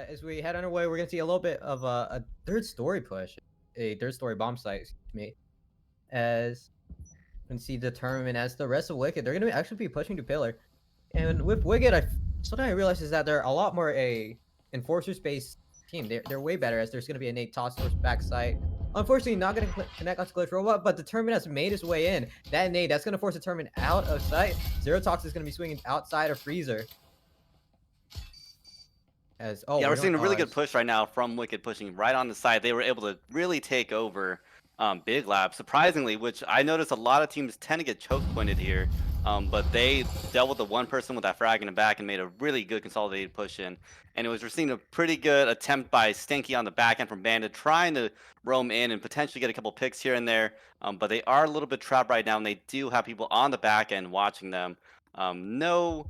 As we head on our way, we're gonna see a little bit of a third story push, a third story bomb site, excuse me. As you can see the tournament as the rest of Wicked, they're gonna actually be pushing to pillar. And with Wicked, something I realized is that they're a lot more a enforcer based team. They're way better as there's gonna be a Nate toss towards backside. Unfortunately, not gonna connect onto Glitch Robot, but the tournament has made its way in. That Nate, that's gonna force the tournament out of sight. Zero Tox is gonna be swinging outside of Freezer. Yeah, we're seeing a really good push right now from Wicked pushing right on the side. They were able to really take over Big Lab, surprisingly, which I noticed a lot of teams tend to get choke pointed here. But they dealt with the one person with that frag in the back and made a really good consolidated push in. And we're seeing a pretty good attempt by Stinky on the back end from Bandit, trying to roam in and potentially get a couple picks here and there. But they are a little bit trapped right now, and they do have people on the back end watching them. No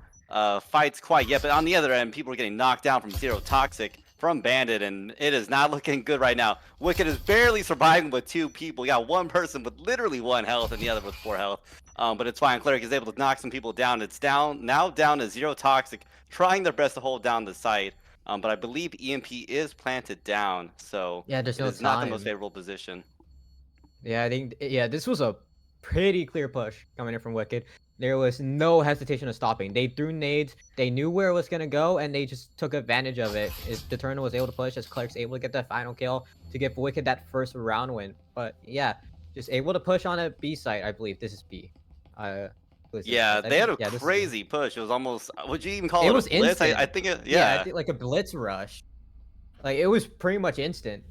fights quite yet, but on the other end, people are getting knocked down from Zero Toxic from Bandit, and it is not looking good right now. Wicked is barely surviving with 2 people. You got one person with literally 1 health and the other with 4 health. But it's fine. Cleric is able to knock some people down. It's now down to Zero Toxic, trying their best to hold down the site. But I believe EMP is planted down, so yeah, there's no it's not the most favorable position. Yeah, I think this was a pretty clear push coming in from Wicked. There was no hesitation of stopping. They threw nades, they knew where it was gonna go, and they just took advantage of it. The tournament was able to push as Cleric's able to get that final kill to give Wicked that first round win. But yeah, just able to push on a B site, I believe. This is B. Yeah, they had a crazy push. It was almost, would you even call it was a blitz? instant. I think it, yeah, I think like a blitz rush. Like it was pretty much instant.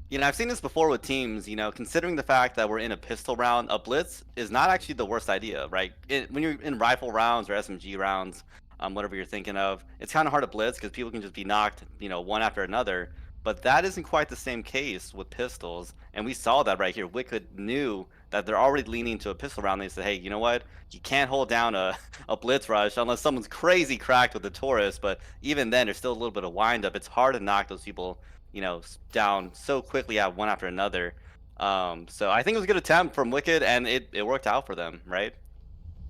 You know, I've seen this before with teams, you know, considering the fact that we're in a pistol round, a blitz is not actually the worst idea, right? When you're in rifle rounds or SMG rounds, whatever you're thinking of, it's kind of hard to blitz because people can just be knocked, you know, one after another. But that isn't quite the same case with pistols. And we saw that right here. Wicked knew that they're already leaning to a pistol round. They said, hey, you know what? You can't hold down a blitz rush unless someone's crazy cracked with the Taurus. But even then, there's still a little bit of wind up. It's hard to knock those people, you know, down so quickly at one after another. So I think it was a good attempt from Wicked, and it worked out for them, right?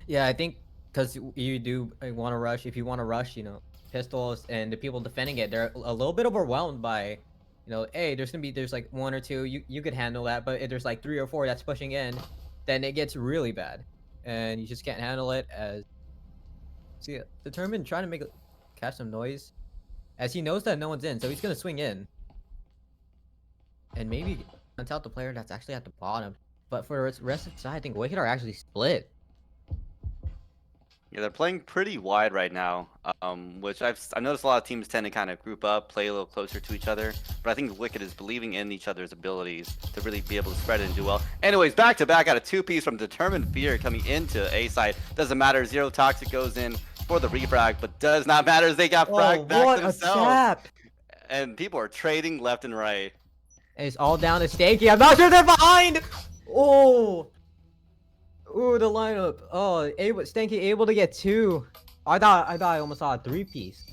Yeah, I think because you do want to rush. If you want to rush, you know, pistols and the people defending it, they're a little bit overwhelmed by, you know, hey, there's like 1 or 2, you could handle that, but if there's like 3 or 4 that's pushing in, then it gets really bad, and you just can't handle it. As see, determined trying to catch some noise, as he knows that no one's in, so he's gonna swing in. And maybe hunt out the player that's actually at the bottom. But for the rest of the side, I think Wicked are actually split. Yeah, they're playing pretty wide right now, which I've noticed a lot of teams tend to kind of group up, play a little closer to each other. But I think Wicked is believing in each other's abilities to really be able to spread it and do well. Anyways, back to back, got a 2-piece from Determined Fear coming into A side. Doesn't matter, Zero Toxic goes in for the refrag, but does not matter as they got fragged back themselves. And people are trading left and right. And it's all down to Stanky. I'm not sure they're behind! Oh! Ooh, the lineup. Oh, Stanky able to get 2. I thought I almost saw a 3-piece.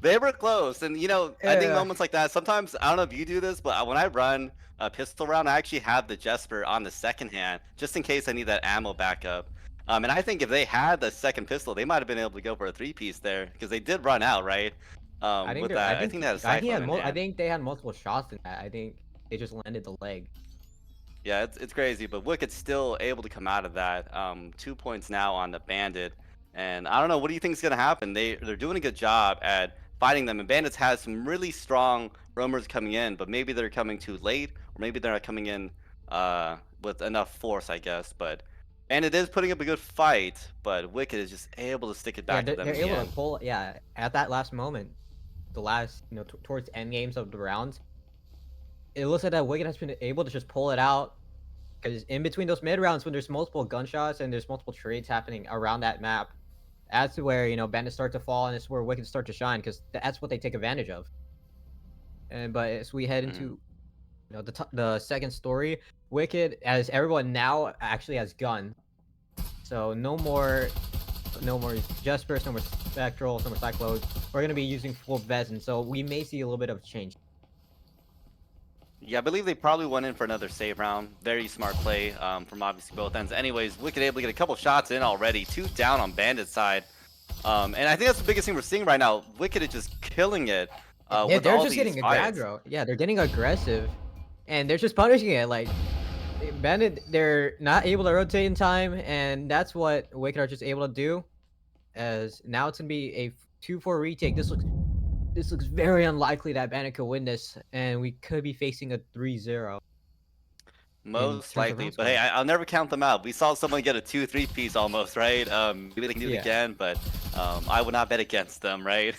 They were close, and you know, I think moments like that, sometimes, I don't know if you do this, but when I run a pistol round, I actually have the Jesper on the second hand, just in case I need that ammo backup. And I think if they had the second pistol, they might have been able to go for a 3-piece there, because they did run out, right? I think they had multiple shots in that. I think they just landed the leg. Yeah, it's crazy, but Wicked's still able to come out of that. 2 points now on the Bandit, and I don't know, what do you think is gonna happen? They're doing a good job at fighting them, and Bandits has some really strong roamers coming in, but maybe they're coming too late, or maybe they're not coming in with enough force, I guess. But Bandit is putting up a good fight, but Wicked is just able to stick it back to them. They're able to pull, at that last moment, the last, you know, towards end games of the rounds. It looks like that Wicked has been able to just pull it out, because in between those mid rounds, when there's multiple gunshots and there's multiple trades happening around that map, that's where, you know, bandits start to fall, and it's where Wicked start to shine, because that's what they take advantage of. And but as we head into, you know, the second story, Wicked, as everyone now actually has gun, so no more Jespers, no more Spectrals, no more Cyclones. We're gonna be using full Vezin, so we may see a little bit of change. Yeah, I believe they probably went in for another save round. Very smart play from obviously both ends. Anyways, Wicked able to get a couple shots in already. 2 down on Bandit side. And I think that's the biggest thing we're seeing right now. Wicked is just killing it Yeah, with they're all just these getting fights. aggro. Yeah, they're getting aggressive, and they're just punishing it. Like Bandit, they're not able to rotate in time, and that's what Wicked are just able to do. As now it's gonna be a 2-4 retake. This looks very unlikely that Bandit could win this, and we could be facing a 3-0 in Most terms of likely, round but hey, score. I'll never count them out. We saw someone get a 2-3 piece almost, right? Maybe they can do it Yeah. again, but I would not bet against them, right?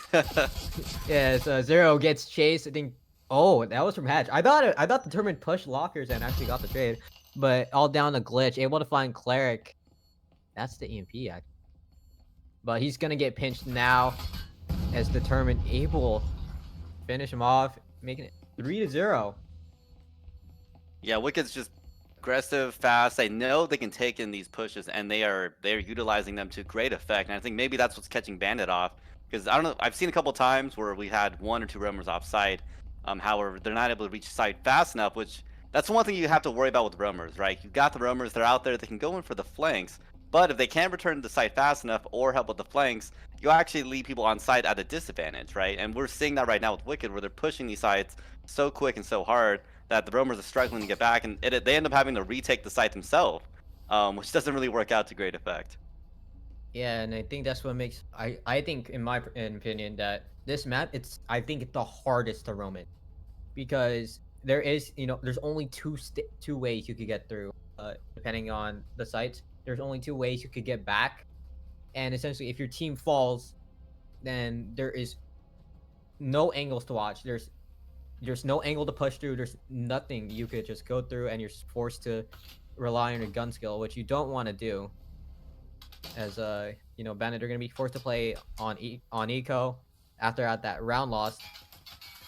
Yeah, so Zero gets chased. I think. Oh, that was from Hatch. I thought the tournament pushed lockers and actually got the trade, but all down a glitch. Able to find Cleric. That's the EMP, actually. But he's gonna get pinched now as determined able to finish him off, making it 3-0. Yeah, Wicked's just aggressive, fast. They know they can take in these pushes, and they're utilizing them to great effect. And I think maybe that's what's catching Bandit off. Because I don't know, I've seen a couple times where we had 1 or 2 roamers off site. However, they're not able to reach site fast enough, which that's one thing you have to worry about with roamers, right? You've got the roamers, they're out there, they can go in for the flanks. But if they can't return to the site fast enough or help with the flanks, you actually leave people on site at a disadvantage, right? And we're seeing that right now with Wicked, where they're pushing these sites so quick and so hard that the roamers are struggling to get back, and they end up having to retake the site themselves, which doesn't really work out to great effect. Yeah, and I think that's what makes I think in my opinion that this map I think it's the hardest to roam it because there is there's only two ways you could get through depending on the sites. There's only two ways you could get back, and essentially if your team falls, then there is no angles to watch. There's no angle to push through. There's nothing you could just go through, and you're forced to rely on your gun skill, which you don't want to do. As Bandit are gonna be forced to play on eco after at that round loss.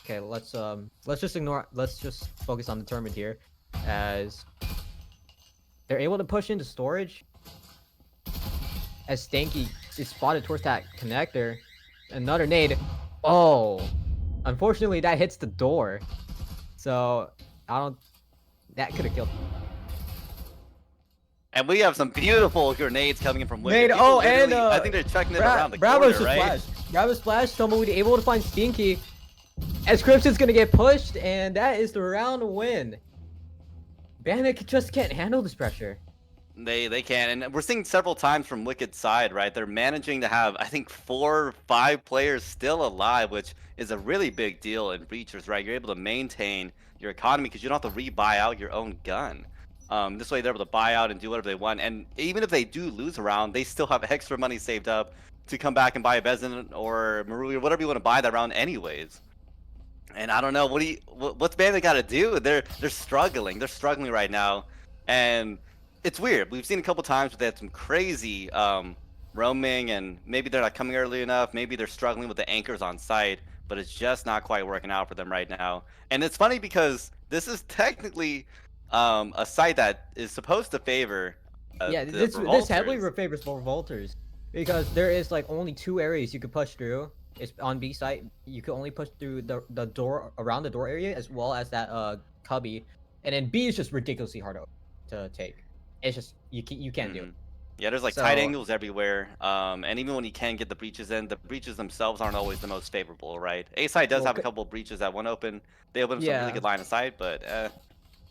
Okay, let's just focus on the tournament here, as they're able to push into storage. As Stanky is spotted towards that connector, another nade. Oh, unfortunately that hits the door. So that could have killed. And we have some beautiful grenades coming in from Wicked. Nade. People Oh, and I think they're checking it around the Bravo's corner, right? Bravo's splash. Someone able to find Stinky. As Crimson's gonna get pushed, and that is the round win. Bandit just can't handle this pressure. They can, and we're seeing several times from Wicked's side, right? They're managing to have, I think, 4 or 5 players still alive, which is a really big deal in breachers, right? You're able to maintain your economy because you don't have to re-buy out your own gun. This way they're able to buy out and do whatever they want, and even if they do lose a round, they still have extra money saved up to come back and buy a Bezin or Marui or whatever you want to buy that round anyways. And I don't know, what's Bandit got to do? They're struggling. They're struggling right now, and it's weird. We've seen a couple times where they had some crazy roaming, and maybe they're not coming early enough. Maybe they're struggling with the anchors on site, but it's just not quite working out for them right now. And it's funny because this is technically a site that is supposed to favor Yeah, the this heavily revolters. favors for revolters because there is like only 2 areas you could push through. It's on B site. You can only push through the door around the door area as well as that cubby, and then B is just ridiculously hard to take. It's just you can't do it. Yeah, there's like tight angles everywhere, and even when you can get the breaches in, the breaches themselves aren't always the most favorable, right? A side does have a couple of breaches that won't open. They open some really good line of sight, but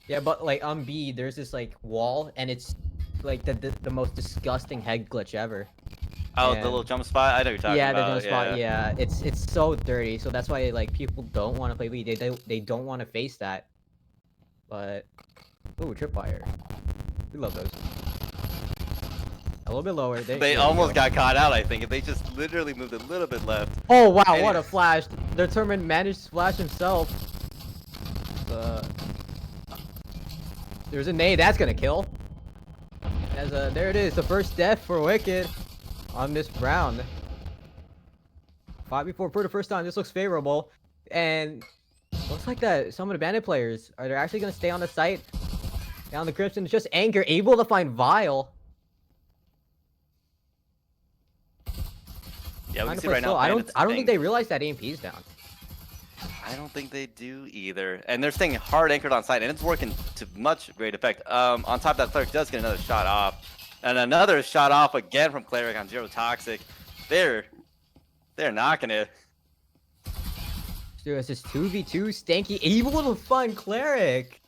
yeah, but like on B, there's this like wall, and it's like the most disgusting head glitch ever. Oh, the little jump spot. I know you're talking yeah, about. the jump spot. Yeah, it's so dirty. So that's why like people don't want to play B. They don't want to face that. But ooh, tripwire. We love those. A little bit lower. They almost got caught out, I think. If they just literally moved a little bit left. Oh wow, what a flash! Determined managed to flash himself. There's a nade that's gonna kill. As there it is, the first death for Wicked on this round. 5v4 for the first time. This looks favorable, and looks like that some of the Bandit players are actually gonna stay on the site. Down the Crimson, it's just Anchor able to find Vile. Yeah, we can see right now. I don't think they realize that AMP's down. I don't think they do either. And they're staying hard anchored on site, and it's working to much great effect. On top of that, Cleric does get another shot off. And another shot off again from Cleric on Zero Toxic. They're knocking it. Dude, it's just 2v2. Stanky able to find Cleric.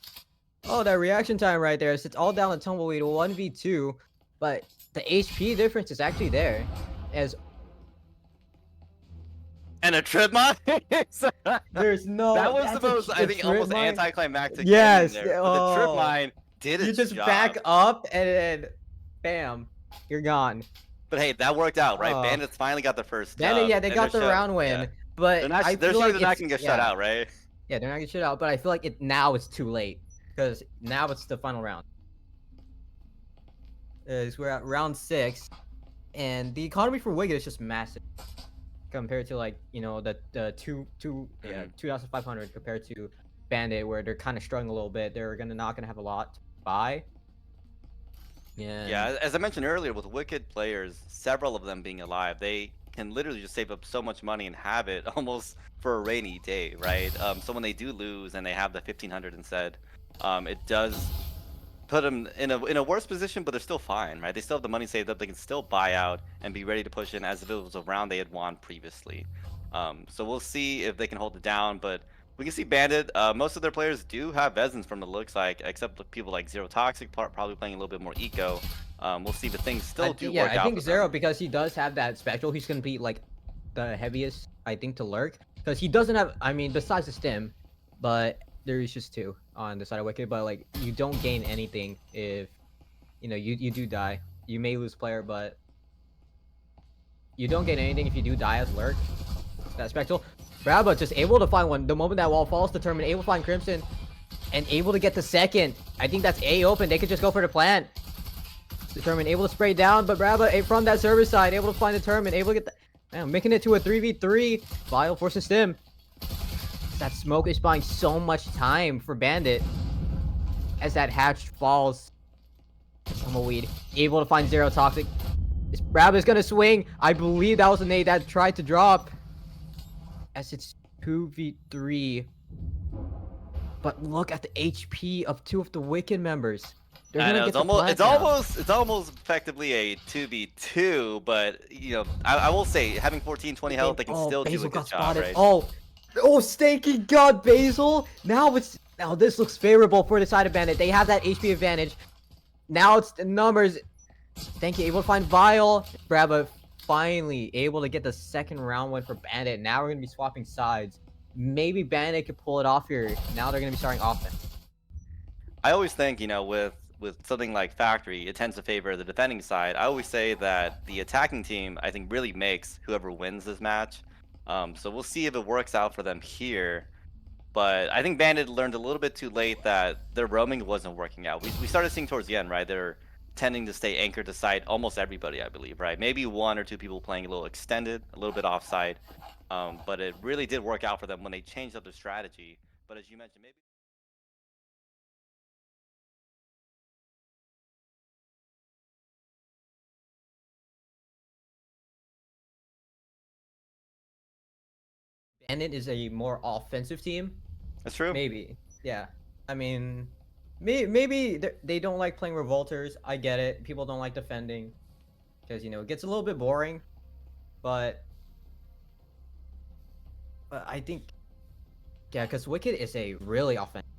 Oh, that reaction time right there. It's all down to Tumbleweed 1v2. But the HP difference is actually there. As And a trip mine? there's no... That was the most, I think, almost mine. anticlimactic Yes. ending there. But the trip Oh. mine did its You just job. back up and then bam, you're gone. But hey, that worked out, right? Bandits finally got the first Bandit, yeah, they got the round win. Yeah. But they're not, I they're feel like not gonna get shut out, right? Yeah, they're not gonna get shut out, but I feel like now it's too late. Because now it's the final round. We're at round 6. And the economy for Wicked is just massive. Compared to like, you know, the 2,500 compared to Bandit, where they're kind of struggling a little bit. They're not gonna have a lot to buy. Yeah, as I mentioned earlier, with Wicked players, several of them being alive, they can literally just save up so much money and have it almost for a rainy day, right? So when they do lose and they have the 1,500 instead, it does put them in a worse position, but they're still fine, right? They still have the money saved up. They can still buy out and be ready to push in as if it was a round they had won previously. So we'll see if they can hold it down, but we can see Bandit. Most of their players do have Vezins from the looks like, except people like Zero Toxic, probably playing a little bit more eco. We'll see, but things still do work out. Yeah, I think Zero, because he does have that special, he's gonna be like the heaviest, I think, to lurk, because he doesn't have, I mean, besides the stim, but there's just 2 on the side of Wicked. But like, you don't gain anything if, you know, you do die. You may lose player, but you don't gain anything if you do die as lurk. That spectral. Braba just able to find one. The moment that wall falls, determined, able to find Crimson, and able to get the second. I think that's A open. They could just go for the plant. Determined, able to spray down, but Braba from that server side, able to find the Determined, able to get the... Man, making it to a 3v3. Vile forces Stim. That smoke is buying so much time for Bandit. As that hatch falls. Tumbleweed, able to find Zero Toxic. Braba is gonna swing. I believe that was a nade that tried to drop. As it's 2v3. But look at the HP of 2 of the Wicked members. I know, it's almost effectively a 2v2, but you know, I will say, having 14, 20 health, they can still do a good job, right? Oh, Stanky got Basil. Now this looks favorable for the side of Bandit. They have that HP advantage. Now it's the numbers. Stanky able to find Vile. Braba finally able to get the second round win for Bandit. Now we're gonna be swapping sides. Maybe Bandit could pull it off here. Now they're gonna be starting offense. I always think, you know, with something like Factory, it tends to favor the defending side. I always say that the attacking team, I think, really makes whoever wins this match. So we'll see if it works out for them here. But I think Bandit learned a little bit too late that their roaming wasn't working out. We started seeing towards the end, right? They're tending to stay anchored to site almost everybody, I believe, right? Maybe 1 or 2 people playing a little extended, a little bit offside. But it really did work out for them when they changed up their strategy. But as you mentioned, maybe... Bandit is a more offensive team. That's true. Maybe. Yeah. I mean, maybe they don't like playing revolters. I get it. People don't like defending. Because, you know, it gets a little bit boring. But I think... Yeah, because Wicked is a really offensive.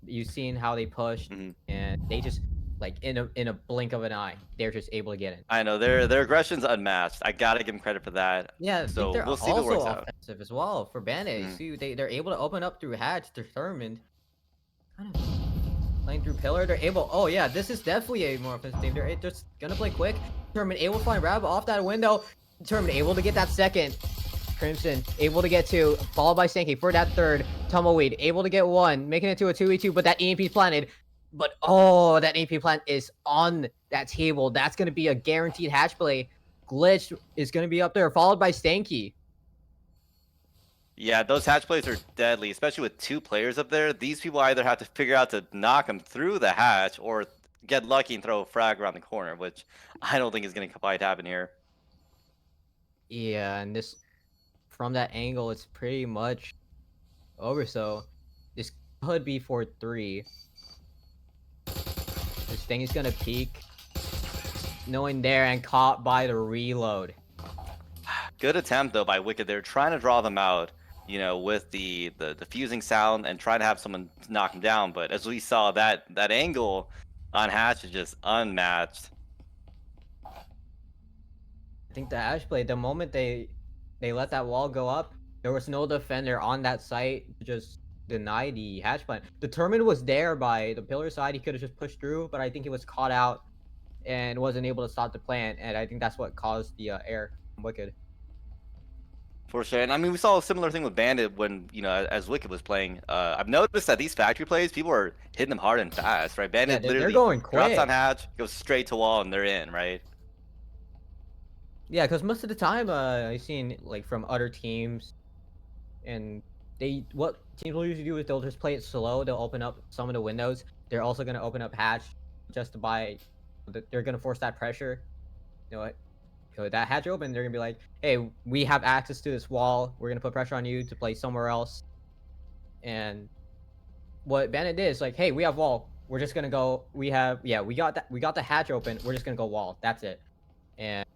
You've seen how they pushed. And they just... Like, in a blink of an eye, they're just able to get in. I know, their aggression's unmatched. I gotta give them credit for that. Yeah, so they're we'll see if it works out. Offensive as well for Bandit. See, they're able to open up through hatch, determined. Kind of playing through pillar. They're able. Oh yeah, this is definitely a more offensive team. They're just gonna play quick. Determined, able to find Rab off that window. Determined, able to get that second. Crimson able to get 2, followed by Stanky for that third. Tumbleweed able to get 1, making it to a 2v2, but that EMP is planted. But oh, that AP plant is on that table. That's going to be a guaranteed hatch play. Glitch is going to be up there, followed by Stanky. Yeah, those hatch plays are deadly, especially with 2 players up there. These people either have to figure out to knock them through the hatch or get lucky and throw a frag around the corner, which I don't think is going to quite happen here. Yeah, and this, from that angle, it's pretty much over. So this could be 4-3. This thing is gonna peek. knowing there and caught by the reload. Good attempt though by Wicked. They're trying to draw them out, you know, with the diffusing sound and try to have someone knock them down. But as we saw, that angle on Hatch is just unmatched. I think the Ash play, the moment they let that wall go up, there was no defender on that site to just deny the hatch plan. Determined was there by the pillar side. He could have just pushed through, but I think he was caught out and wasn't able to stop the plant. And I think that's what caused the air from Wicked. For sure. And I mean, we saw a similar thing with Bandit when, you know, as Wicked was playing. I've noticed that these factory plays, people are hitting them hard and fast, right? Yeah, Bandit they're literally going drops on quick. Hatch, goes straight to wall, and they're in, right? Yeah, because most of the time, I've seen like from other teams, and what teams will usually do is they'll just play it slow. They'll open up some of the windows. They're also gonna open up hatch just to buy. They're gonna force that pressure. You know what? That hatch open, they're gonna be like, "Hey, we have access to this wall. We're gonna put pressure on you to play somewhere else." And what Bandit did is like, "Hey, we have wall. We're just gonna go. We got that. We got the hatch open. We're just gonna go wall. That's it." And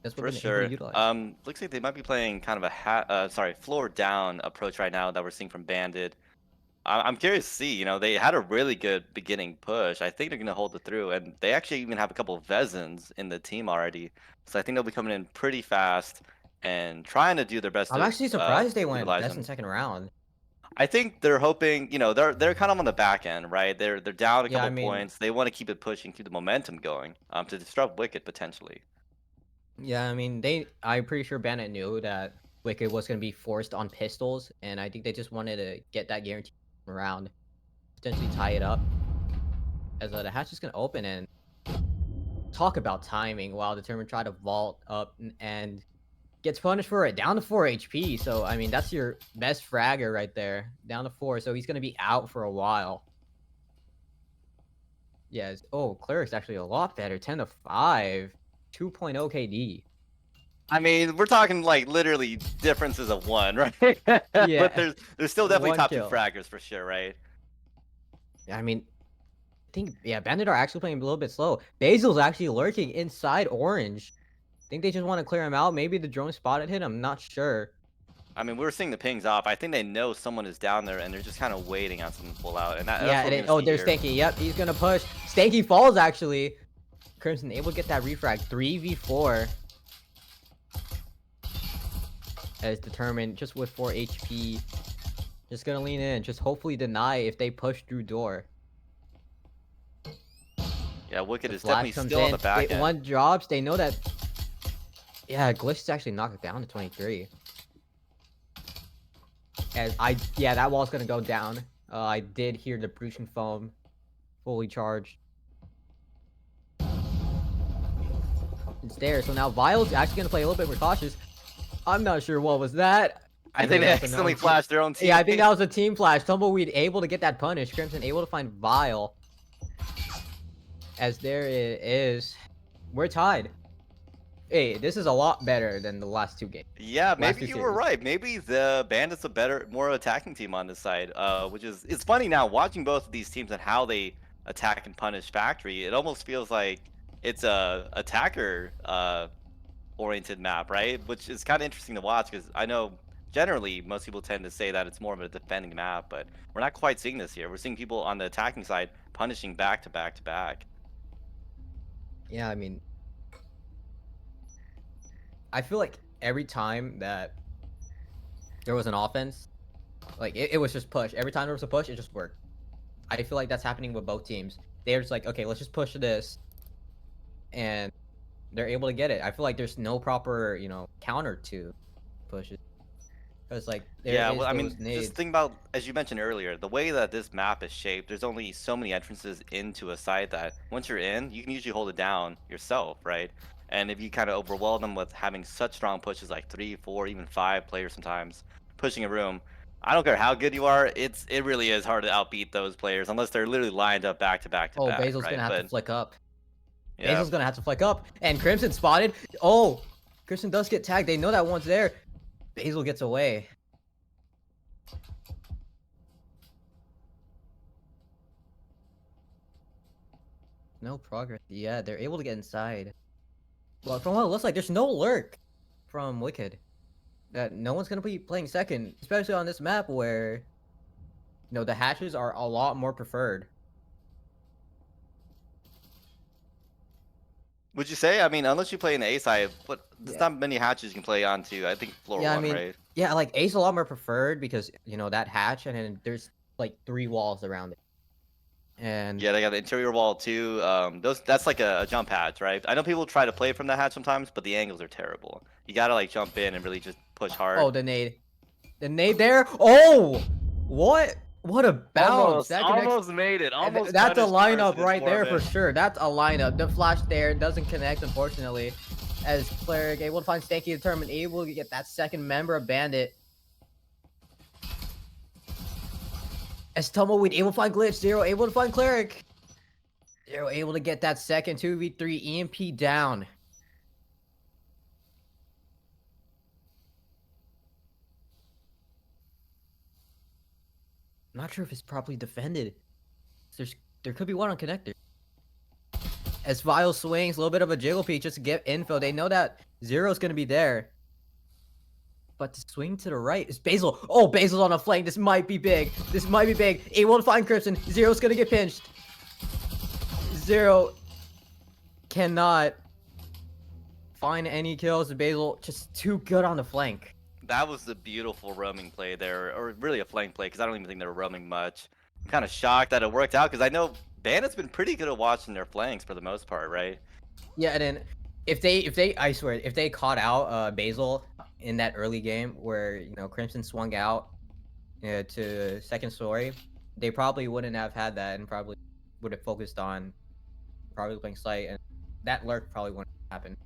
that's what For they've been able to sure. utilize. Looks like they might be playing kind of a floor down approach right now that we're seeing from Bandit. I'm curious to see. You know, they had a really good beginning push. I think they're gonna hold it through, and they actually even have a couple of Vezins in the team already. So I think they'll be coming in pretty fast and trying to do their best I'm to actually surprised they went utilize best in them. second round. I think they're hoping. You know, they're kind of on the back end, right? They're down a Yeah, I couple mean, points. They want to keep it pushing, keep the momentum going, to disrupt Wicked potentially. I'm pretty sure Bandit knew that Wicked was gonna be forced on pistols, and I think they just wanted to get that guaranteed round, potentially tie it up. As the hatch is gonna open and talk about timing while Determined try to vault up and gets punished for it, down to 4 HP. So I mean, that's your best fragger right there, down to 4. So he's gonna be out for a while. Yes. Oh, Cleric's actually a lot better, 10 to 5, 2.0 KD. I mean, we're talking like literally differences of one, right? But Yeah, there's still definitely one top two kill. fraggers for sure, right? I mean, I think, yeah, Bandit are actually playing a little bit slow. Basil's actually lurking inside orange. I think they just want to clear him out. Maybe the drone spotted him. I'm not sure. I mean, we were seeing the pings off. I think they know someone is down there, and they're just kind of waiting on someone to pull out, and that's Yeah, what we're gonna oh, see there's here. Stanky. Yep, he's gonna push. Stanky falls actually. Crimson able to get that refrag. 3v4. As Determined, just with 4 HP. Just gonna lean in. Just hopefully deny if they push through door. Yeah, Wicked The is definitely flash comes still on in. the back end. One drops. They know that. Yeah, Glitch is actually knocked it down to 23. Yeah, that wall's gonna go down. I did hear the breaching foam fully charged. It's there. So now Vile's actually gonna play a little bit more cautious. I'm not sure what was that. I think they accidentally flashed their own teammate. Yeah, I think that was a team flash. Tumbleweed able to get that punish. Crimson able to find Vile. As there it is. We're tied. Hey, this is a lot better than the last 2 games. Yeah, Last maybe 2 you were series. right. Maybe the Bandits a more attacking team on this side. Which is it's funny now watching both of these teams and how they attack and punish Factory. It almost feels like it's a attacker oriented map, right? Which is kind of interesting to watch because I know generally most people tend to say that it's more of a defending map, but we're not quite seeing this here. We're seeing people on the attacking side punishing back to back to back. Yeah, I mean, I feel like every time that there was an offense, like it was just push. Every time there was a push, it just worked. I feel like that's happening with both teams. They're just like, okay, let's just push this, and they're able to get it. I feel like there's no proper, counter to pushes. Because like there Yeah, is well, I those mean, just nades. think about, as you mentioned earlier, the way that this map is shaped, there's only so many entrances into a site that once you're in, you can usually hold it down yourself, right? And if you kind of overwhelm them with having such strong pushes like 3, 4, even 5 players sometimes pushing a room, I don't care how good you are, it really is hard to outbeat those players unless they're literally lined up back to back to Oh, back, Basil's right? gonna have to But flick up. yeah, Basil's gonna have to flick up, and Crimson spotted. Oh, Crimson does get tagged. They know that one's there. Basil gets away. No progress. Yeah, they're able to get inside. Well, from what it looks like, there's no lurk from Wicked. That no one's gonna be playing second, especially on this map where the hatches are a lot more preferred. Would you say? I mean, unless you play in the A side, but there's Yeah. not many hatches you can play onto. I think floor Yeah, I one, mean, right? yeah, like A's a lot more preferred because that hatch and then there's like 3 walls around it. And Yeah, they got the interior wall too. That's like a jump hatch, right? I know people try to play from that hatch sometimes, but the angles are terrible. You gotta like jump in and really just push hard. oh, the nade. The nade there. Oh! What? What a bounce. Almost, That connects. almost made it. Almost That's a punished the lineup person in right there for 4 sure. That's a lineup. The flash there doesn't connect, unfortunately. As Cleric able to find Stanky determined, able to get that second member of Bandit. As Tumbleweed able to find Glitch, Zero able to find Cleric. Zero able to get that second 2v3 EMP down. I'm not sure if it's properly defended. There could be one on connector. As Vile swings, a little bit of a jiggle peek just to get info. They know that Zero's gonna be there. But to swing to the right is Basil. Oh, Basil's on a flank. This might be big. This might be big. Able to find Crimson. Zero's gonna get pinched. Zero cannot find any kills. Basil just too good on the flank. That was the beautiful roaming play there, or really a flank play, because I don't even think they were roaming much. I'm kind of shocked that it worked out, because I know Bandit's been pretty good at watching their flanks for the most part, right? Yeah, and then if they I swear, if they caught out Basil in that early game where Crimson swung out to second story, they probably wouldn't have had that and probably would have focused on probably playing site, and that lurk probably wouldn't happen.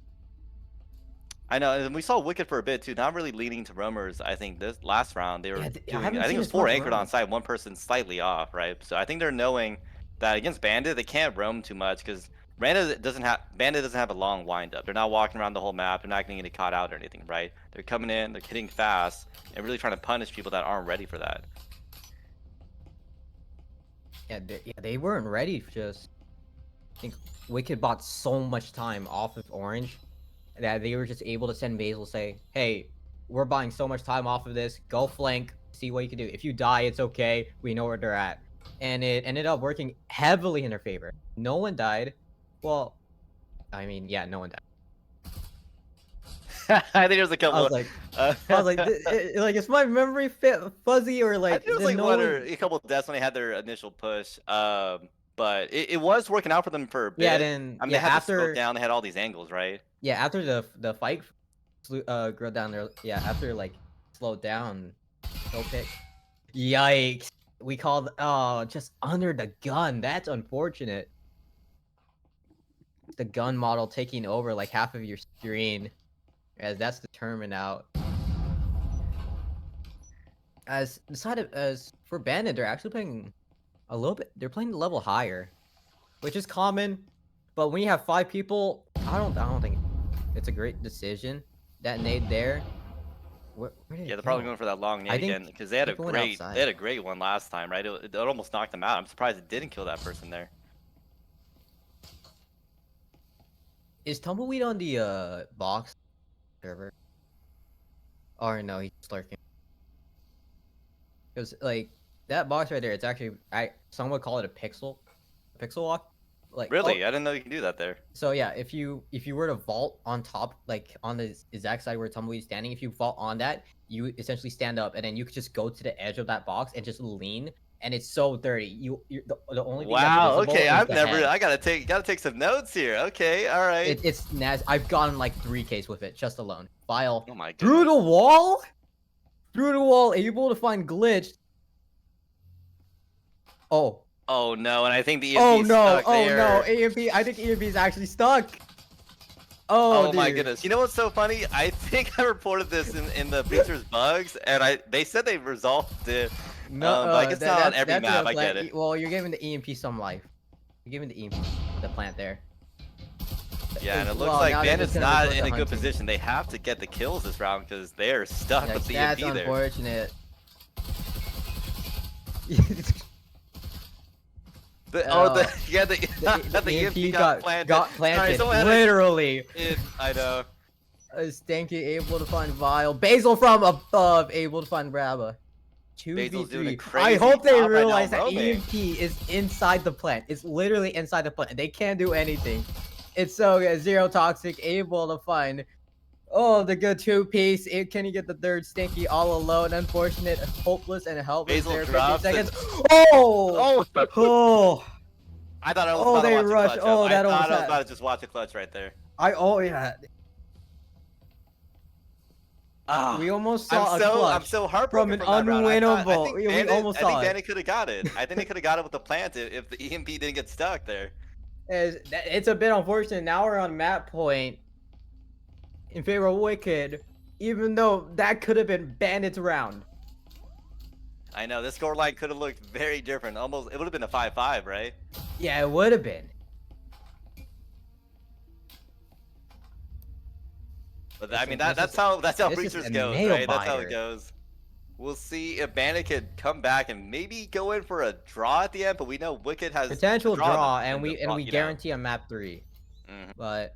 I know, and we saw Wicked for a bit too, not really leaning to roamers. I think this last round they were doing. I think it was 4 anchored on site, one person slightly off, right? So I think they're knowing that against Bandit they can't roam too much because Bandit doesn't have a long wind up. They're not walking around the whole map. They're not going to get caught out or anything, right? They're coming in, they're hitting fast, and really trying to punish people that aren't ready for that. Yeah, they weren't ready for just. I think Wicked bought so much time off of Orange that they were just able to send Basil say, hey, we're buying so much time off of this, go flank, see what you can do. If you die, it's okay, we know where they're at. And it ended up working heavily in their favor. No one died. Well, I mean, yeah, no one died. I think there's a couple. I was like, like, is my memory fuzzy or like? I think it was like one or a couple of deaths when they had their initial push. But it was working out for them for a bit. Yeah, then I mean, they had to slow down. They had all these angles, right? Yeah, after the fight growed down there. Yeah, after like slowed down, no pick. Yikes! We called just under the gun. That's unfortunate. The gun model taking over like half of your screen, as that's determined out. As for Bandit, they're actually playing a little bit. They're playing the level higher, which is common. But when you have 5 people, I don't think it's a great decision. That nade there. Where did they're probably going for that long nade again because they had a great one last time, right? It almost knocked them out. I'm surprised it didn't kill that person there. Is Tumbleweed on the box server? Or no, he's lurking. Because like that box right there, it's actually some would call it a pixel walk. Like really, I didn't know you can do that there. So yeah, if you were to vault on top, like on the exact side where Tumbleweed's standing, if you vault on that, you essentially stand up, and then you could just go to the edge of that box and just lean. And it's so dirty. The only thing wow. Okay, I gotta take some notes here. Okay, all right. It's nasty. I've gotten like 3Ks with it just alone. Vile. Oh my god. Through the wall, able to find glitch. Oh no, and I think the EMP stuck there. Oh no, EMP. I think EMP is actually stuck. Oh my goodness. You know what's so funny? I think I reported this in the Bleachers Bugs, and they said they resolved it. No, but I guess not on every map. I get it. Well, you're giving the EMP some life. You're giving the EMP the plant there. Yeah, and it looks like Bandit's not in a good position. They have to get the kills this round because they're stuck with the EMP there. That's unfortunate. Yeah, The the EMP EMP got planted. got Sorry, planted, someone had literally. I know. Stanky able to find Vile. Basil from above able to find Rabba. Basil's doing a 2v3. I crazy hope they job right now realize that roaming. EMP is inside the plant. It's literally inside the plant. And they can't do anything. It's so good. Zero Toxic able to find. Oh, the good two-piece. Can he get the third? Stinky all alone. Unfortunate, hopeless, and helpless Basil there. 15 drops and seconds. Oh! oh, Oh! I thought I was Oh, about to they watch a rush. clutch up. Oh, I that almost thought I was had. about to just watch a clutch right there. Oh, yeah. Ah, We almost saw a clutch I'm so from heartbroken an from that round. I unwinnable. think We almost I think saw it. Bandit could have got it. I think they could have got it with the plant if the EMP didn't get stuck there. It's a bit unfortunate. Now we're on map point in favor of Wicked, even though that could have been Bandit's round. I know this score line could have looked very different. Almost, it would have been a 5-5, right? Yeah, it would have been. But I mean that's how this is Breachers a goes, nail right? That's how it biter. goes. We'll see if Bandit could come back and maybe go in for a draw at the end, but we know Wicked has Potential a draw, in and we you know. guarantee a map 3. Mhm. But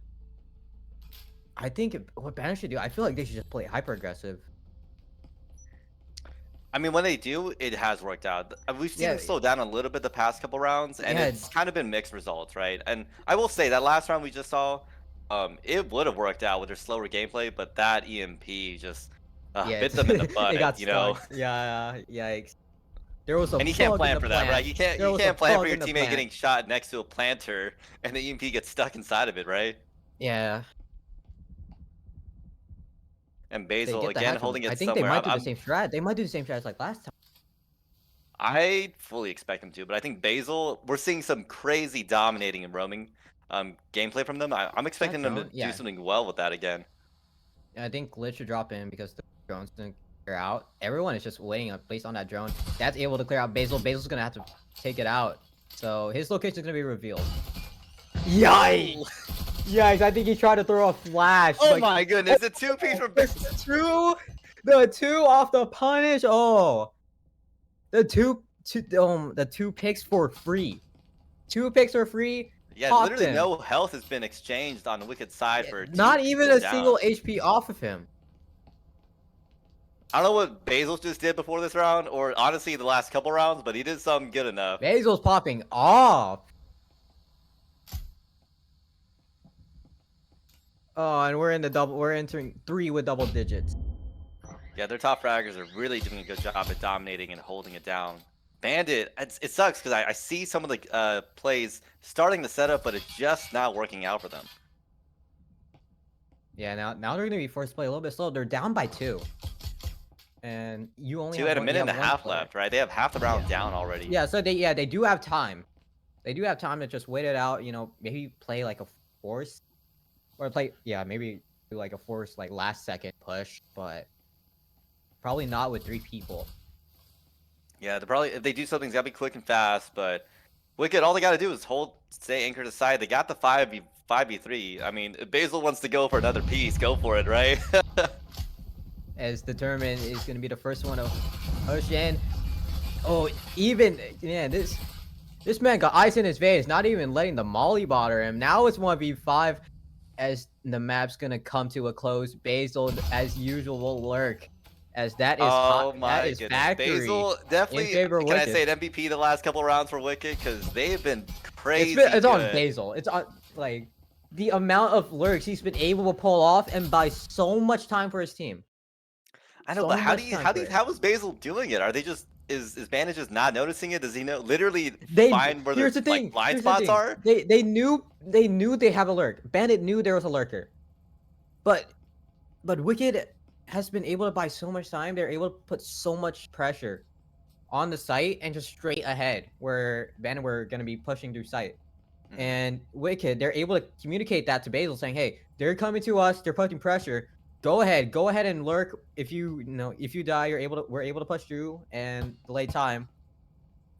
I think what Bandit should do, I feel like they should just play hyper aggressive. I mean, when they do, it has worked out. We've seen Yeah, them slow down a little bit the past couple rounds, and yeah, it's kind of been mixed results, right? And I will say that last round we just saw, it would have worked out with their slower gameplay, but that EMP just yeah. bit them in the It butt, got you know. stuck. Yeah, yikes. There was a And you can't bug in plan the for that, right? plant. There You was a can't plan for bug your in the teammate plant. getting shot next to a planter and the EMP gets stuck inside of it, right? Yeah. And They Basil get the again hatch from. holding I it think they somewhere. might do the same strat. They might do the same strat as like last time. I fully expect them to, but I think Basil, we're seeing some crazy dominating and roaming gameplay from them. I'm That expecting them to drone, do yeah. something well with that again. I think Glitch should drop in because the drone's gonna clear out. Everyone is just waiting a place on that drone. That's able to clear out Basil. Basil's gonna have to take it out. So his location is gonna be revealed. Yikes! Yikes! I think he tried to throw a flash. Oh like, my goodness, the two-piece from Basil. the two off the punish. Oh, the two picks for free. 2 picks for free. Yeah, Popped literally him. no health has been exchanged on the Wicked side for Not two even people a down. single HP off of him. I don't know what Basil just did before this round, or honestly the last couple rounds, but he did something good enough. Basil's popping off. Oh, and we're entering 3 with double digits. Yeah, their top fraggers are really doing a good job at dominating and holding it down. Bandit, it sucks because I see some of the plays starting to set up, but it's just not working out for them. Yeah, now they're gonna be forced to play a little bit slow. They're down by 2. And you only have At a you minute and a have one half player. left, right? They have half the round down already. Yeah, so they do have time. They do have time to just wait it out, you know, maybe play like a force. Or maybe do like a force like last second push, but probably not with 3 people. Yeah, they're probably, if they do something, it's gotta be quick and fast, but Wicked, all they gotta do is stay anchored aside. They got the 5v3. I mean, if Basil wants to go for another piece, go for it, right? As Determined is going to be the first one to push in. Oh, this man got ice in his veins, not even letting the molly bother him. Now it's 1v5 as the map's going to come to a close. Basil, as usual, will lurk. As that is that is goodness. factory. Basil definitely, can I say an MVP the last couple rounds for Wicked? Because they've been crazy It's on good. Basil. It's on, like, the amount of lurks he's been able to pull off and buy so much time for his team. I know, but how is Basil doing it? Are they just is Bandit just not noticing it? Does he know literally find where Here's the the thing. like blind Here's the spots thing. are? They knew they have a lurk. Bandit knew there was a lurker. But Wicked has been able to buy so much time. They're able to put so much pressure on the site and just straight ahead where Bandit were gonna be pushing through site. And Wicked, they're able to communicate that to Basil, saying, "Hey, they're coming to us. They're putting pressure. Go ahead and lurk. If you die, we're able to push through and delay time.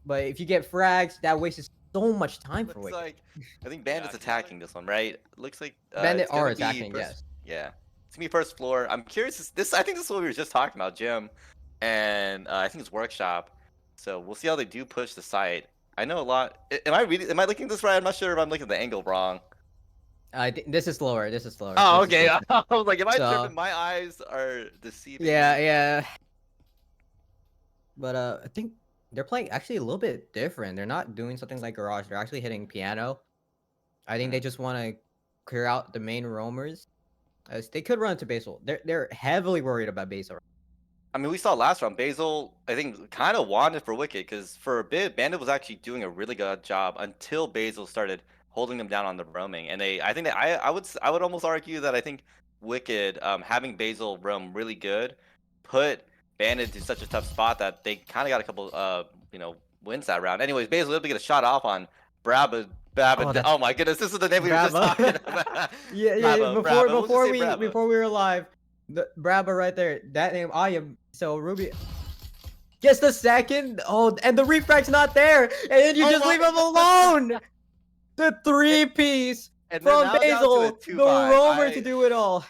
But if you get frags, that wastes so much time for Looks Wicked." like I think Bandit's attacking this one, right? Looks like Bandit it's gonna are be attacking, first, yes. yeah. It's gonna be first floor. I'm curious. I think this is what we were just talking about, Jim, and I think it's workshop. So we'll see how they do push the site. I know a lot. Am I reading? Am I looking this right? I'm not sure if I'm looking at the angle wrong. I think this is slower. This is slower. Oh, This is okay. quicker. I was like, am I So tripping? My eyes are deceiving yeah, me. yeah. But I think they're playing actually a little bit different. They're not doing something like Garage. They're actually hitting piano. I think they Mhm. just want to clear out the main roamers. As they could run into Basil. They're heavily worried about Basil. I mean, we saw last round, Basil, I think, kind of wanted for Wicked because for a bit, Bandit was actually doing a really good job until Basil started holding them down on the roaming. And I think that I would almost argue that I think Wicked, having Basil roam really good, put Bandit to such a tough spot that they kind of got a couple, wins that round. Anyways, Basil able to get a shot off on Brabba. Oh, Brabba. that's Oh my goodness, this is the name we were just Bravo. talking about. Yeah, yeah, yeah. Bravo, Before Bravo. We'll just before say we Bravo. before we were live, the Bravo right there. That name I am so Ruby gets the second. Oh, and the refract's not there, and then you Oh just my leave him goodness. alone. The And, 3-piece and they're from now down to a Basil, the 2-5. roamer to do it all.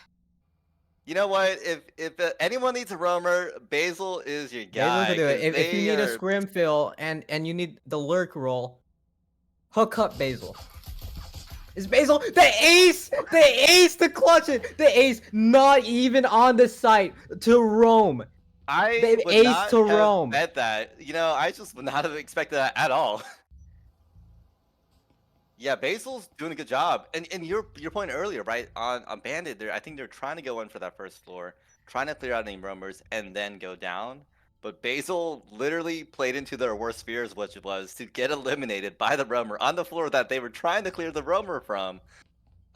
You know what? If anyone needs a roamer, Basil is your Basil can guy do it. because If you they need a are. scrim fill and you need the lurk roll, hook up Basil. Is Basil the ace? The ace to clutch it. The ace not even on the site to roam. I The would ace not to have roam. bet that. I just would not have expected that at all. Yeah, Basil's doing a good job. And your point earlier, right? On Bandit, I think they're trying to go in for that first floor, trying to clear out any roamers and then go down. But Basil literally played into their worst fears, which was to get eliminated by the roamer on the floor that they were trying to clear the roamer from.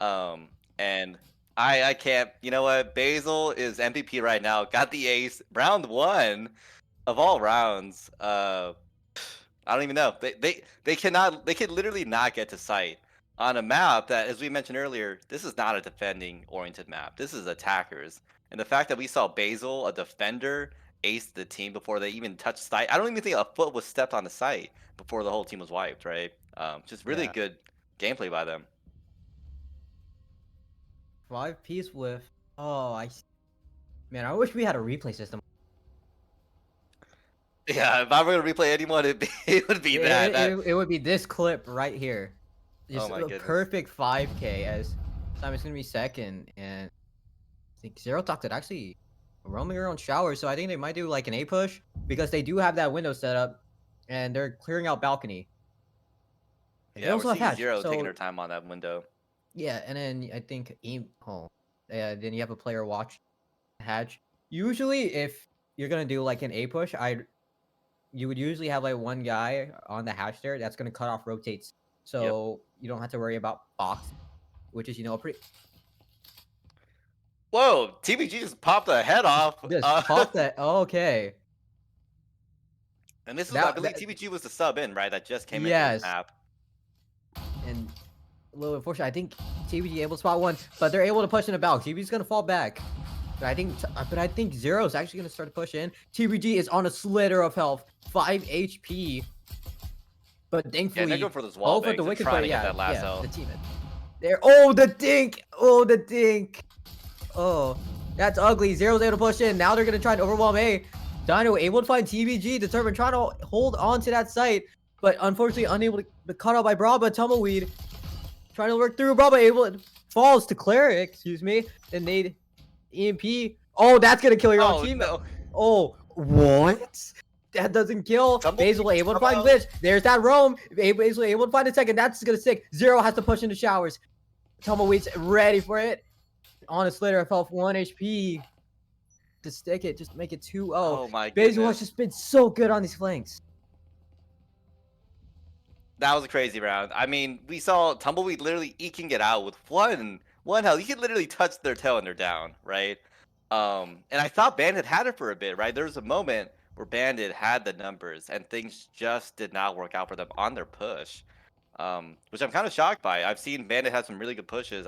And I can't. You know what? Basil is MVP right now. Got the ace. Round one of all rounds. I don't even know. They cannot. They could literally not get to sight on a map that, as we mentioned earlier, this is not a defending oriented map. This is attackers. And the fact that we saw Basil, a defender, ace the team before they even touched sight. I don't even think a foot was stepped on the site before the whole team was wiped. Right. Just really Yeah. good gameplay by them. 5-piece with. Oh, man, I wish we had a replay system. Yeah, if I were gonna replay anyone, it would be that. It would be this clip right here. Oh Just my a goodness. perfect 5K as Simon's gonna be second, and I think Zero Talk did actually roaming around shower, so I think they might do like an A push because they do have that window set up, and they're clearing out balcony. And they Yeah, we're also have seeing hatch, Zero taking so their time on that window. yeah. And then I think yeah. Then you have a player watch hatch. Usually, if you're gonna do like an A push, you would usually have like one guy on the hatch there that's gonna cut off rotates, Yep. so you don't have to worry about box, which is a pretty Whoa, TBG just popped a head off. just pop that. Okay, And this is, I that believe, that TBG was the sub in, right? That just came into this yes, map. and a little unfortunate. I think TBG able to spot one, but they're able to push in the back. TBG's gonna fall back. But I think Zero is actually gonna start to push in. TBG is on a slitter of health, 5 HP. But Yeah, they're thankfully, going for those wall both of the bangs and wicked trying player, to get yeah, that last the health. team there. Oh, the dink! Oh, the dink! Oh, that's ugly. Zero's able to push in. Now they're gonna try and overwhelm A. Dino able to find TBG, determined trying to hold on to that site, but unfortunately unable to be cut out by Braba. Tumbleweed trying to work through. Braba able falls to Cleric, excuse me, and they EMP. Oh, that's gonna kill your own Oh, team. no. Oh, what? That doesn't kill. Tumbleweed Basil able to find somehow. glitch. There's that roam. Basil able to find a second. That's gonna stick. Zero has to push into showers. Tumbleweed's ready for it. On a slitter of health, 1 HP. To stick it, just make it 2-0. Oh, my Basil has goodness. just been so good on these flanks. That was a crazy round. I mean, we saw Tumbleweed literally eking it out with one health. You could literally touch their tail and they're down, right? And I thought Bandit had it for a bit, right? There was a moment where Bandit had the numbers and things just did not work out for them on their push. Which I'm kind of shocked by. I've seen Bandit have some really good pushes.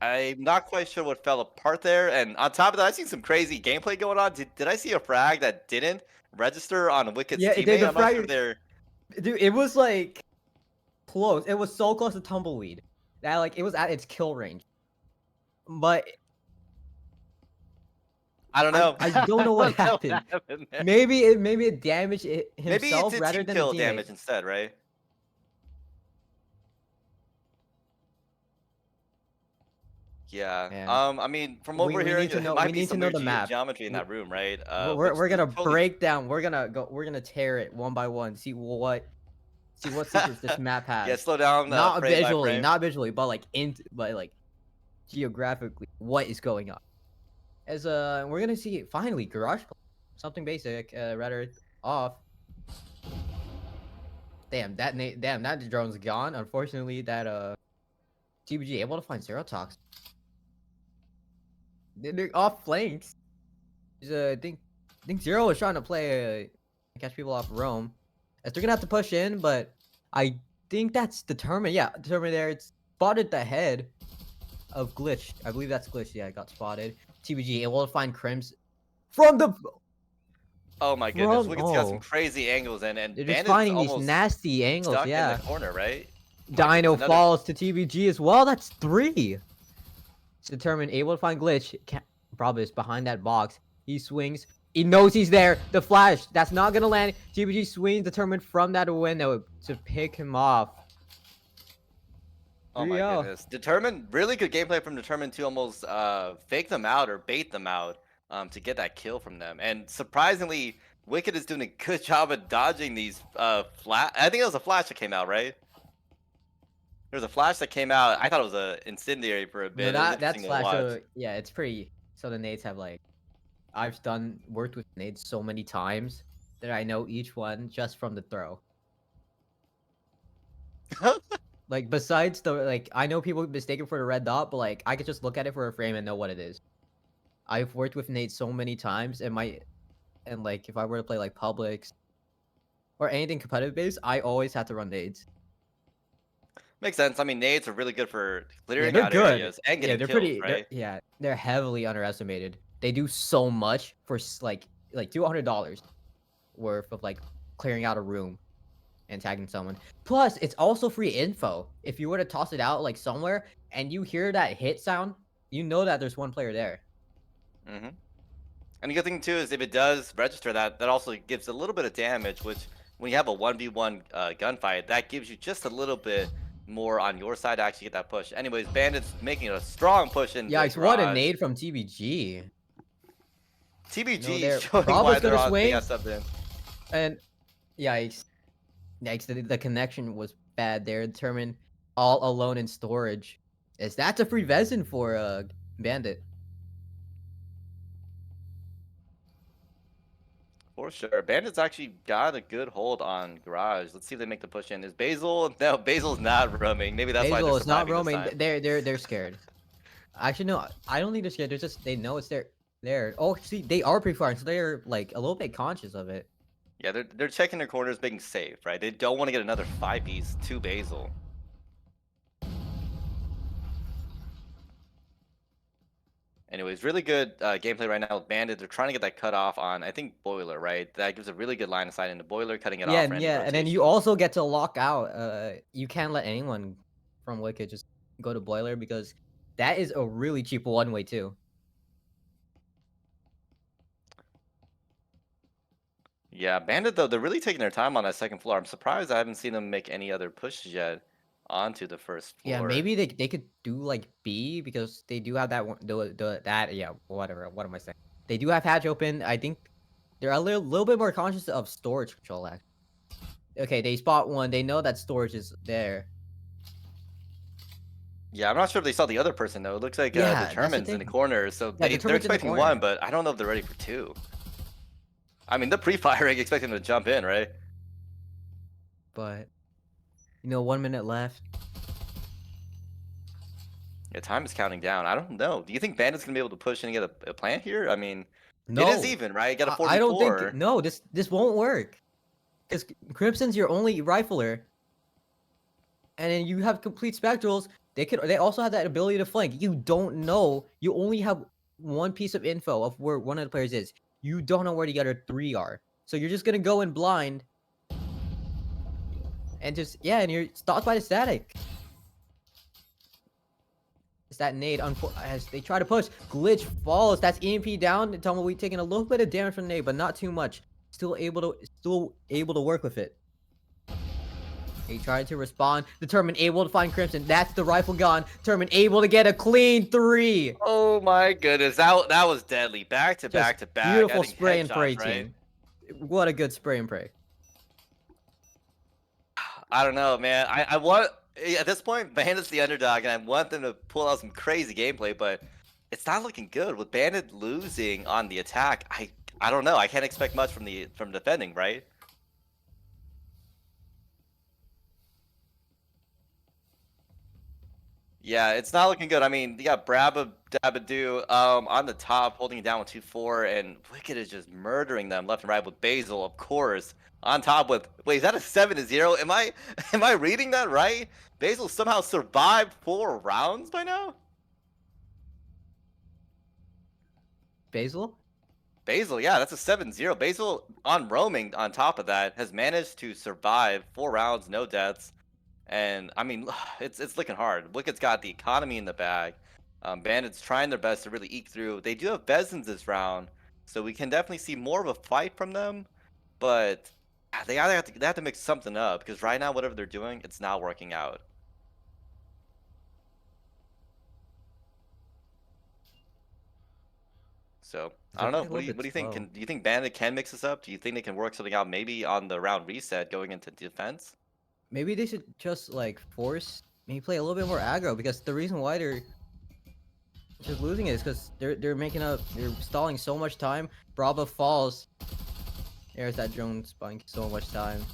I'm not quite sure what fell apart there. And on top of that, I've seen some crazy gameplay going on. Did I see a frag that didn't register on Wicked's Yeah, teammate? the I'm not sure if frag, they're. dude, it was like close. It was so close to Tumbleweed that like it was at its kill range. But I don't know. I don't know what I don't know happened. happened there. Maybe it damaged Maybe it's himself a rather team than the kill teammate. damage instead, right? Yeah. And I mean, from what we we're we need hearing, to it know might be some the weird map. geometry in We, that room, right? we're Which we're gonna totally. break down. We're gonna tear it one by one. See what secrets this map Yeah, has. slow down, Not frame by visually, frame. but like geographically, what is going on? As we're gonna see finally garage something basic, rather off. Damn that drone's gone. Unfortunately, that TBG able to find zero tox. They're off flanks. I think Zero is trying to play catch people off roam. As they're gonna have to push in, but I think that's determined. Yeah, determined there. It's spotted the head of Glitch. I believe that's Glitch. Yeah, it got spotted. TBG able to find Crims from the Oh my goodness, from Wicked's got some oh. crazy angles, and They're just Bandit's finding these almost nasty angles, stuck in the yeah. corner, right? My goodness, Dino another. falls to TBG as well. That's 3. It's determined, able to find Glitch. Probably is behind that box. He swings. He knows he's there. The flash. That's not gonna land. TBG swings, determined from that window to pick him off. Oh my 3-0. goodness, Determined, really good gameplay from Determined to almost fake them out or bait them out to get that kill from them. And surprisingly, Wicked is doing a good job of dodging these flash. I think it was a flash that came out, right? There was a flash that came out. I thought it was a incendiary for a No, bit. It was that's interesting to flash. watch. So yeah, it's pretty. So the nades have like, I've worked with nades so many times that I know each one just from the throw. Like besides the I know people mistake it for the red dot, but like I could just look at it for a frame and know what it is. I've worked with nades so many times, and like if I were to play like Publix or anything competitive based, I always have to run nades. Makes sense. I mean, nades are really good for Yeah, clearing they're out good. areas and Yeah, getting kills, they're right? yeah, they're heavily underestimated. They do so much for like $200 worth of like clearing out a room and tagging someone. Plus, it's also free info. If you were to toss it out like somewhere and you hear that hit sound, you know that there's one player there. Mm-hmm. And the good thing too is if it does register that, that also gives a little bit of damage, which when you have a 1v1 gunfight, that gives you just a little bit more on your side to actually get that push. Anyways, Bandits making a strong push into Yikes, what a Garage. nade from TBG. No, TBG there. showing why Bravo's they're gonna on. They swing. got subbed in. And yikes. Yikes, the connection was bad there. Determined all alone in storage. Is that's a free Vezin for Bandit. For sure. Bandits actually got a good hold on Garage. Let's see if they make the push in. Is Basil? No, Basil's not roaming. Maybe that's why they're Basil is not surviving this roaming. time. They're scared. Actually, no, I don't think they're scared. They're just they know it's there. Oh, see, they are pre-firing, so they're like a little bit conscious of it. Yeah, they're checking their corners, being safe, right? They don't want to get another 5-piece to Basil. Anyways, really good gameplay right now with Bandit. They're trying to get that cut off on, I think, Boiler, right? That gives a really good line of sight into Boiler, cutting it off for any And then you rotations. also get to lock out. You can't let anyone from Wicked just go to Boiler because that is a really cheap one-way too. Yeah, Bandit, though, they're really taking their time on that second floor. I'm surprised I haven't seen them make any other pushes yet onto the first Yeah, floor. maybe they could do like B because they do have that one that yeah, whatever. What am I saying? They do have hatch open. I think they're a little bit more conscious of storage control actually. Okay, they spot one. They know that storage is there. Yeah, I'm not sure if they saw the other person, though. It looks like Yeah, that's the Determined's in the thing. corner, so Yeah, they're determined in the expecting one, corner. but I don't know if they're ready for two. I mean, they're pre-firing, expecting them to jump in, right? But 1 minute left. Yeah, time is counting down. I don't know. Do you think Bandit's gonna be able to push in and get a plant here? I mean, it is No, even, right? Got a I don't think 4v4. no. This won't work because Crimson's your only rifler, and then you have complete spectrals. They also have that ability to flank. You don't know. You only have one piece of info of where one of the players is. You don't know where the other 3 are. So you're just gonna go in blind and just and you're stopped by the static. It's that nade as they try to push. Glitch falls. That's EMP down. Tumbleweed taking a little bit of damage from the nade, but not too much. Still able to work with it. He tried to respond. Determined, able to find Crimson. That's the rifle gone. Determined, able to get a clean 3. Oh my goodness, that was deadly. Back to Just back to back. I beautiful think spray and pray headshots, right? team. What a good spray and pray. I don't know, man. I want at this point, Bandit's the underdog, and I want them to pull out some crazy gameplay, but it's not looking good with Bandit losing on the attack. I don't know. I can't expect much from defending, right? Yeah, it's not looking good. I mean, you got Brabba Dabadoo on the top, holding it down with 2-4, and Wicked is just murdering them left and right with Basil, of course. On top with wait, is that a 7-0? Am I reading that right? Basil somehow survived 4 rounds by now? Basil? Basil, yeah, that's a 7-0. Basil on roaming on top of that has managed to survive 4 rounds, no deaths. And I mean, it's looking hard. Wicked's got the economy in the bag. Bandits trying their best to really eke through. They do have Bezins this round, so we can definitely see more of a fight from them. But they have to mix something up because right now, whatever they're doing, it's not working out. So I don't know. What do you think? Do you think Bandit can mix this up? Do you think they can work something out maybe on the round reset going into defense? Maybe they should just like force maybe play a little bit more aggro, because the reason why they're just losing it is because they're stalling so much time. Bravo falls. There's that drone spying so much time.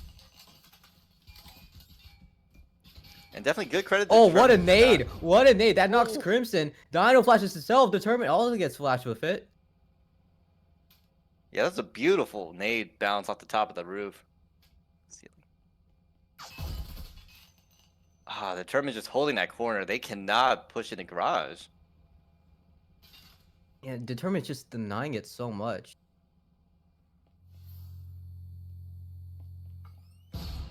And definitely good credit to Oh, what a Determined. nade! What a nade! That knocks Crimson. Dino flashes itself. Determined also gets flashed with it. Yeah, that's a beautiful nade bounce off the top of the roof. Ah, Determined just holding that corner. They cannot push in the garage. Yeah, Determined just denying it so much.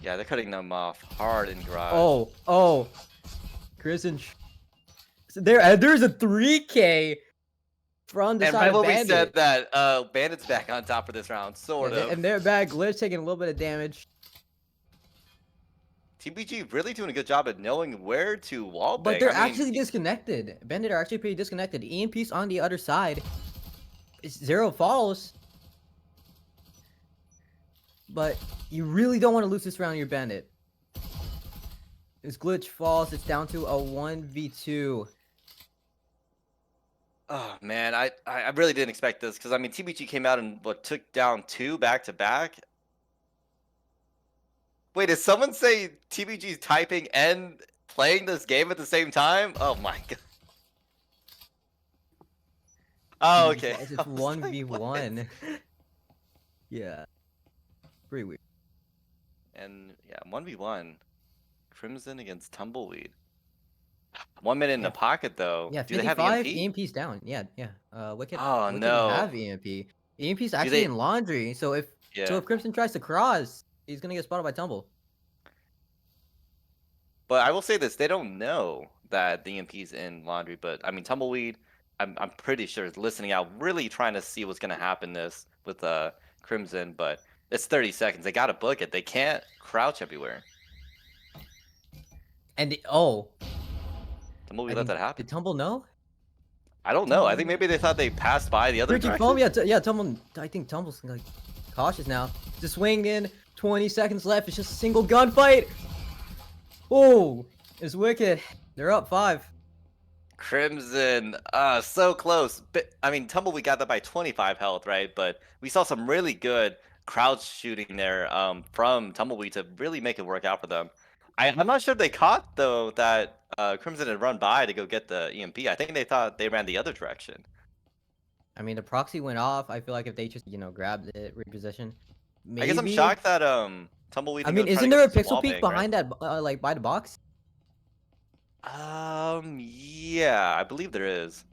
Yeah, they're cutting them off hard in garage. Oh, Crimson. So there's a 3K from the and side right of when Bandit. we said that, Bandit's back on top for this round, sort of. And their bad glitch taking a little bit of damage. TBG really doing a good job at knowing where to wallbang. But they're actually disconnected. Bandit are actually pretty disconnected. EMP's on the other side. It's 0 falls. But you really don't want to lose this round, your Bandit. This glitch falls. It's down to a 1v2. Oh man, I really didn't expect this because I mean TBG came out and took down 2 back to back. Wait, did someone say TBG's typing and playing this game at the same time? Oh my god. Oh, okay. It's 1v1. Yeah. Pretty weird. And yeah, 1v1. Crimson against Tumbleweed. 1 minute in the pocket though. Yeah, Do they have 55 EMP? EMP's down. Yeah. Wicked. Oh Wicked no. have EMP. EMP's actually in laundry. So if Crimson tries to cross, he's gonna get spotted by Tumble. But I will say this: they don't know that the EMP's in laundry. But I mean, Tumbleweed, I'm pretty sure is listening out, really trying to see what's gonna happen with Crimson. But it's 30 seconds. They gotta book it. They can't crouch everywhere. And Tumbleweed let that happen. Did Tumble know? I don't know. I think maybe they thought they passed by the other direction. Yeah, Tumble. I think Tumble's like cautious now. Just swing in. 20 seconds left. It's just a single gunfight. Oh, it's Wicked. They're up 5. Crimson, so close. But I mean, Tumbleweed got that by 25 health, right? But we saw some really good crouch shooting there from Tumbleweed to really make it work out for them. I'm not sure they caught though that Crimson had run by to go get the EMP. I think they thought they ran the other direction. I mean, the proxy went off. I feel like if they just grabbed it, reposition. Maybe... I guess I'm shocked that Tumbleweed. I mean, isn't there a pixel peek behind that, like by the box? Yeah, I believe there is.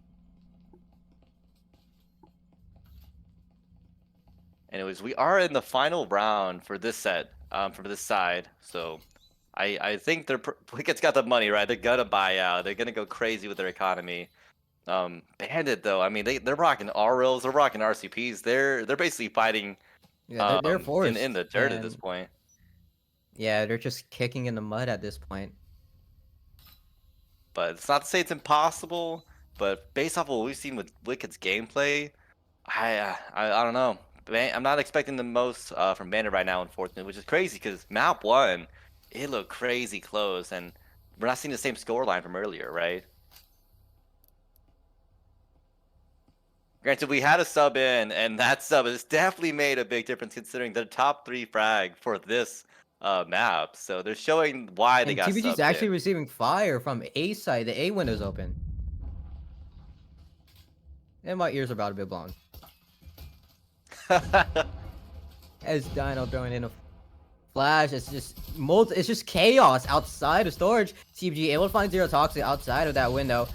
Anyways, we are in the final round for this set, for this side. So, I think Wicked's got the money, right? They're gonna buy out. They're gonna go crazy with their economy. Bandit though, I mean, they're rocking RLs, they're rocking RCPs. They're basically fighting. Yeah, they're forced in the dirt at this point. Yeah, they're just kicking in the mud at this point. But it's not to say it's impossible. But based off of what we've seen with Wicked's gameplay, I don't know. I'm not expecting the most from Bandit right now, unfortunately, which is crazy because map one, it looked crazy close, and we're not seeing the same score line from earlier, right? Granted, we had a sub in, and that sub has definitely made a big difference considering the top 3 frag for this map. So they're showing why they And got TBG's subbed actually in. receiving fire from A side. The A window's open. And my ears are about to be blown. As Dino throwing in a flash, it's just chaos outside of storage. TBG able to find Zero Toxic outside of that window.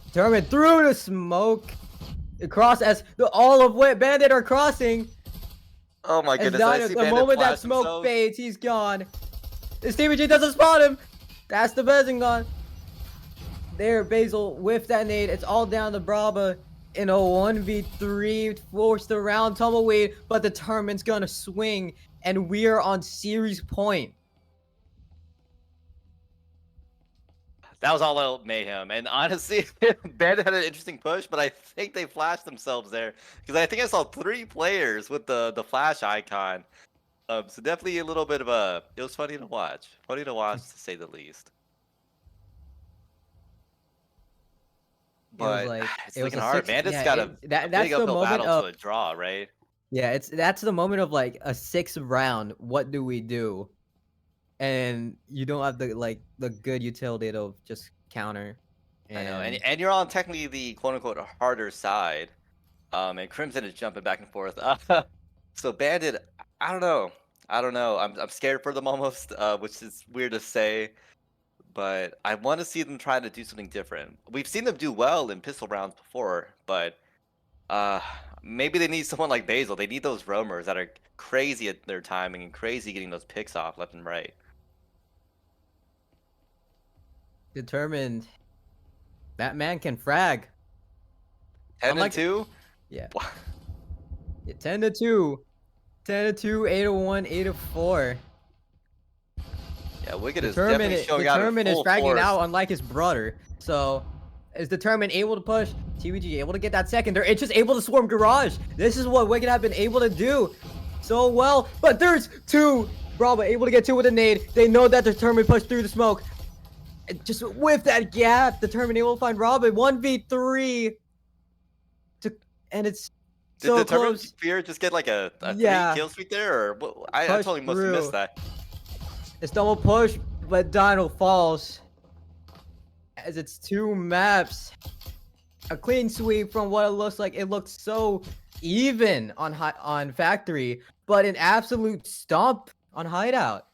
Determined through the smoke. Across as all of Wit Bandit are crossing. Oh my As goodness! I Dino, see the Bandit moment that flash smoke themselves. fades, he's gone. This TBG doesn't spawn him. That's the Bezingon. There, Basil with that nade. It's all down to Braba in a 1v3 forced around tumbleweed, but the tournament's gonna swing, and we are on series point. That was all out mayhem, and honestly, Bandit had an interesting push, but I think they flashed themselves there because I think I saw 3 players with the flash icon. So definitely a little bit of a. It was funny to watch to say the least. It was But like it's it was looking a hard. six. Bandit's Yeah, got a big that's the uphill moment battle of to a draw, right? yeah. That's the moment of like a 6th round. What do we do? And you don't have the good utility to just counter. I know, And and you're on technically the quote unquote harder side. And Crimson is jumping back and forth. So Bandit, I don't know. I don't know. I'm scared for them almost, which is weird to say, but I want to see them try to do something different. We've seen them do well in pistol rounds before, but uh, maybe they need someone like Basil. They need those roamers that are crazy at their timing and crazy getting those picks off left and right. determined that man can frag. 10 and Unlike 2. yeah, yeah 10-2, 10-2, 8-1, 8-4. Yeah, Wicked is Determined, definitely showing out in Determined is full fragging force. out, unlike his brother. So, is Determined able to push? TBG able to get that second. They're just able to swarm Garage. This is what Wicked have been able to do so well. But there's 2. Bravo able to get 2 with a nade. They know that Determined pushed through the smoke. And just with that gap, Determined able to find Robin 1v3. And it's Did so the Determined close. Fear just get like a 3 Yeah, kill streak there, or what? I push totally must have missed through. that. It's double push, but Dino falls. As it's 2 maps. A clean sweep from what it looks like. It looked so even on Factory, but an absolute stomp on Hideout.